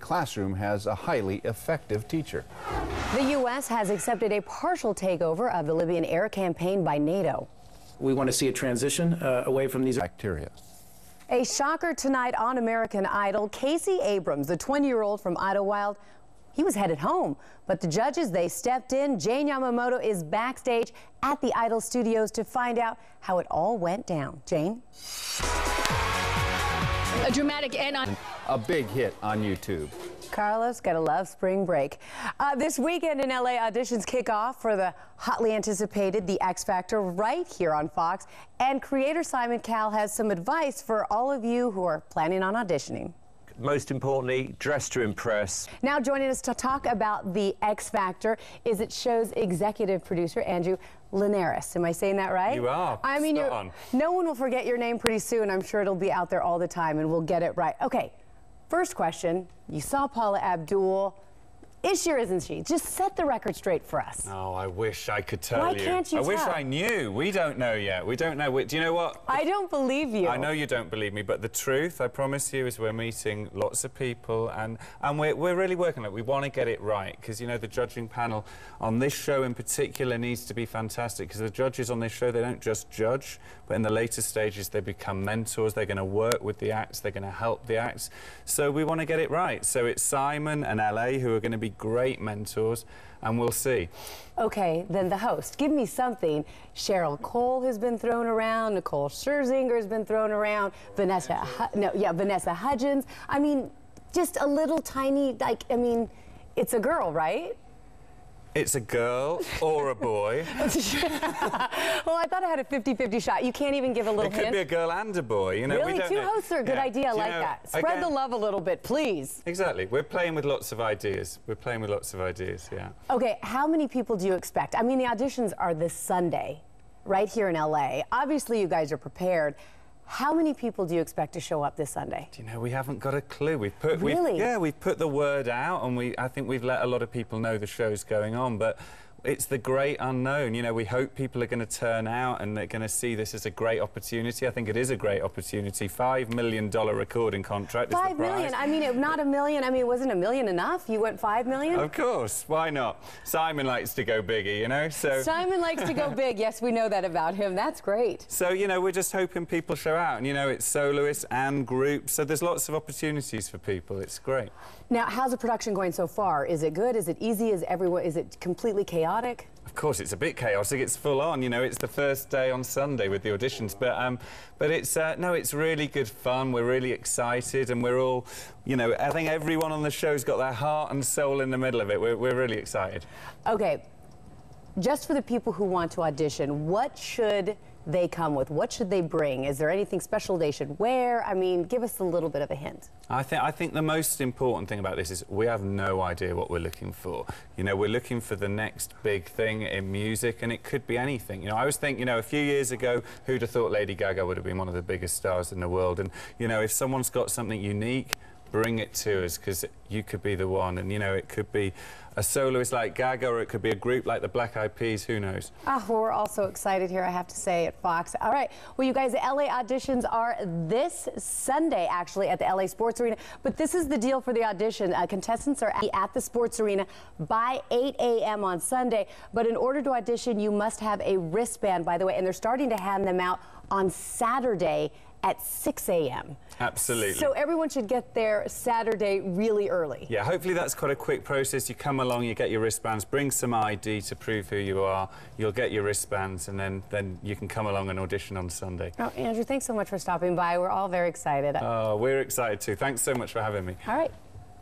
classroom has a highly effective teacher. The U.S. has accepted a partial takeover of the Libyan air campaign by NATO. We want to see a transition away from these bacteria. A shocker tonight on American Idol. Casey Abrams, the 20-year-old from Idlewild, he was headed home, but the judges, they stepped in. Jane Yamamoto is backstage at the Idol studios to find out how it all went down. Jane? A dramatic end on a big hit on YouTube. Carlos, gotta love spring break. This weekend in LA, auditions kick off for the hotly anticipated The X Factor right here on Fox. And creator Simon Cowell has some advice for all of you who are planning on auditioning. Most importantly, dress to impress. Now joining us to talk about The X Factor is its show's executive producer, Andrew Linares. Am I saying that right? You are. I mean, Spot on. No one will forget your name pretty soon. I'm sure it'll be out there all the time, and we'll get it right. Okay, first question. You saw Paula Abdul. Is she or isn't she? Just set the record straight for us. Oh, I wish I could tell you. Why can't you I tell? wish I knew. We don't know yet. We don't know. Do you know what? I don't believe you. I know you don't believe me, but the truth, I promise you, is we're meeting lots of people, and we're really working on it. We want to get it right, because, you know, the judging panel on this show in particular needs to be fantastic, because the judges on this show, they don't just judge, but in the later stages, they become mentors. They're going to work with the acts. They're going to help the acts. So we want to get it right. So it's Simon and LA who are going to be great mentors, and we'll see. Okay, then the host. Give me something. Cheryl Cole has been thrown around. Nicole Scherzinger has been thrown around. Vanessa Hudgens. I mean, just a little tiny, like, I mean, it's a girl, right? It's a girl or a boy. Well, I thought I had a 50-50 shot. You can't even give a little hint? It could be a girl and a boy. You know, really? we don't Two know. hosts are a good idea. I like that. Spread the love a little bit, please. Exactly. We're playing with lots of ideas. We're playing with lots of ideas, yeah. Okay, how many people do you expect? I mean, the auditions are this Sunday, right here in LA. Obviously, you guys are prepared. How many people do you expect to show up this Sunday? Do you know, we haven't got a clue. We've put, really? We've put the word out, and I think we've let a lot of people know the show's going on, but it's the great unknown. You know, we hope people are going to turn out and they're going to see this as a great opportunity. I think it is a great opportunity. $5 million recording contract is the prize. $5 million? I mean, not $1 million. I mean, wasn't $1 million enough? You went $5 million? Of course. Why not? Simon likes to go bigger, you know, so... Simon likes to go big. Yes, we know that about him. That's great. So, you know, we're just hoping people show out. And, you know, it's soloists and groups, so there's lots of opportunities for people. It's great. Now, how's the production going so far? Is it good? Is it easy? Is it completely chaotic? Of course, it's a bit chaotic. It's full on. You know, it's the first day on Sunday with the auditions, but it's no, it's really good fun. We're really excited, and we're all, you know, I think everyone on the show's got their heart and soul in the middle of it. We're really excited. Okay, just for the people who want to audition, what should they come with? What should they bring? Is there anything special they should wear? I mean, give us a little bit of a hint. I think the most important thing about this is we have no idea what we're looking for. You know, we're looking for the next big thing in music, and it could be anything. You know, I always think, you know, a few years ago, who'd have thought Lady Gaga would have been one of the biggest stars in the world? And, you know, if someone's got something unique, bring it to us, because you could be the one. And, you know, it could be a soloist like Gaga, or it could be a group like the Black Eyed Peas, who knows? Oh, well, we're all so excited here, I have to say, at Fox. All right, well, you guys, the LA auditions are this Sunday, actually, at the LA Sports Arena. But this is the deal for the audition. Contestants are at the Sports Arena by 8 a.m. on Sunday. But in order to audition, you must have a wristband, by the way, and they're starting to hand them out on Saturday at 6 a.m. Absolutely. So everyone should get there Saturday really early. Yeah, hopefully that's quite a quick process. You come along, you get your wristbands, bring some ID to prove who you are. You'll get your wristbands, and then you can come along and audition on Sunday. Oh, Andrew, thanks so much for stopping by. We're all very excited. Oh, we're excited too. Thanks so much for having me. All right.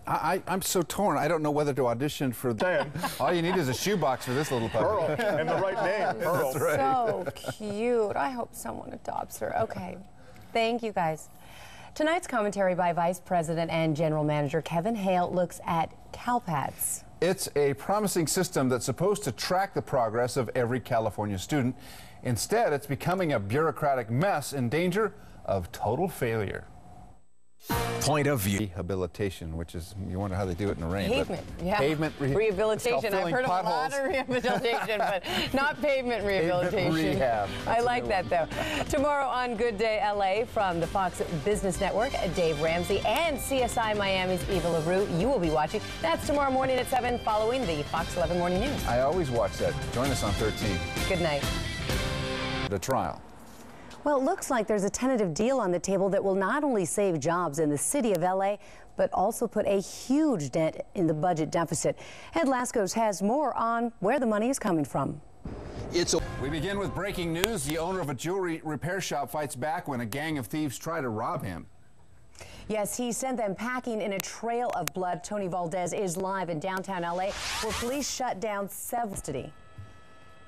I'm so torn. I don't know whether to audition for Dan. All you need is a shoebox for this little puppy. Earl, and the right name, Earl. That's right. So cute. I hope someone adopts her. Okay. Thank you, guys. Tonight's commentary by Vice President and General Manager Kevin Hale looks at CalPADS. It's a promising system that's supposed to track the progress of every California student. Instead, it's becoming a bureaucratic mess in danger of total failure. Point of view. Rehabilitation, which is, you wonder how they do it in the rain. but Pavement, yeah. Pavement rehabilitation. I've filling heard of a lot potholes. of rehabilitation, but not pavement rehabilitation. rehab. I like that, though. Tomorrow on Good Day LA from the Fox Business Network, Dave Ramsey and CSI Miami's Eva LaRue. You will be watching. That's tomorrow morning at 7 following the Fox 11 Morning News. I always watch that. Join us on 13. Good night. The trial. Well, it looks like there's a tentative deal on the table that will not only save jobs in the city of LA, but also put a huge dent in the budget deficit. Ed Lascos has more on where the money is coming from. We begin with breaking news. The owner of a jewelry repair shop fights back when a gang of thieves try to rob him. Yes, he sent them packing in a trail of blood. Tony Valdez is live in downtown LA, where police shut down several custody.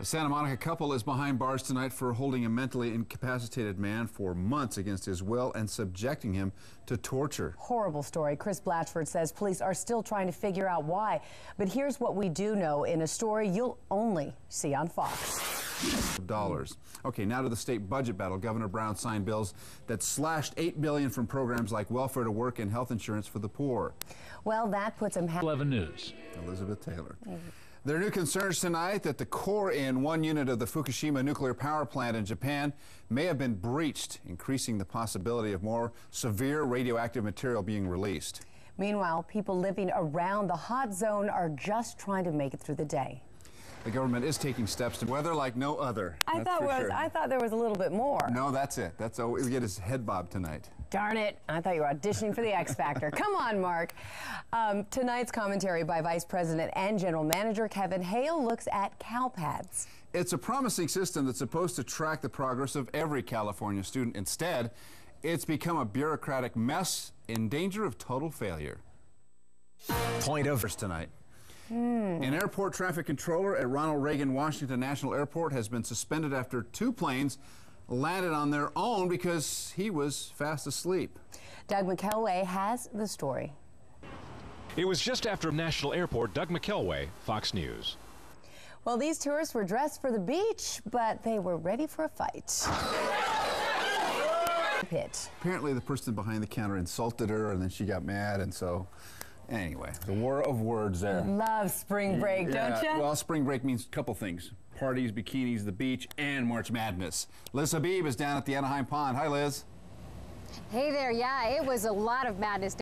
A Santa Monica couple is behind bars tonight for holding a mentally incapacitated man for months against his will and subjecting him to torture. Horrible story. Chris Blatchford says police are still trying to figure out why. But here's what we do know in a story you'll only see on Fox. Dollars. Okay, now to the state budget battle. Governor Brown signed bills that slashed $8 billion from programs like welfare to work and health insurance for the poor. Well, that puts him 11 News. Elizabeth Taylor. There are new concerns tonight that the core in one unit of the Fukushima nuclear power plant in Japan may have been breached, increasing the possibility of more severe radioactive material being released. Meanwhile, people living around the hot zone are just trying to make it through the day. The government is taking steps to weather like no other. I thought there was a little bit more. No, that's it. That's all we get is head bob tonight. Darn it. I thought you were auditioning for the X Factor. Come on, Mark. Tonight's commentary by Vice President and General Manager Kevin Hale looks at CalPads. It's a promising system that's supposed to track the progress of every California student. Instead, it's become a bureaucratic mess in danger of total failure. Point of Tonight. An airport traffic controller at Ronald Reagan Washington National Airport has been suspended after 2 planes landed on their own because he was fast asleep. Doug McKelway has the story. It was just after National Airport. Doug McKelway, Fox News. Well, these tourists were dressed for the beach, but they were ready for a fight. Apparently the person behind the counter insulted her and then she got mad, and so anyway, the war of words there. Love spring break, don't you? Well, spring break means a couple things. Parties, bikinis, the beach, and March Madness. Liz Habib is down at the Anaheim Pond. Hi, Liz. Hey there. Yeah, it was a lot of madness.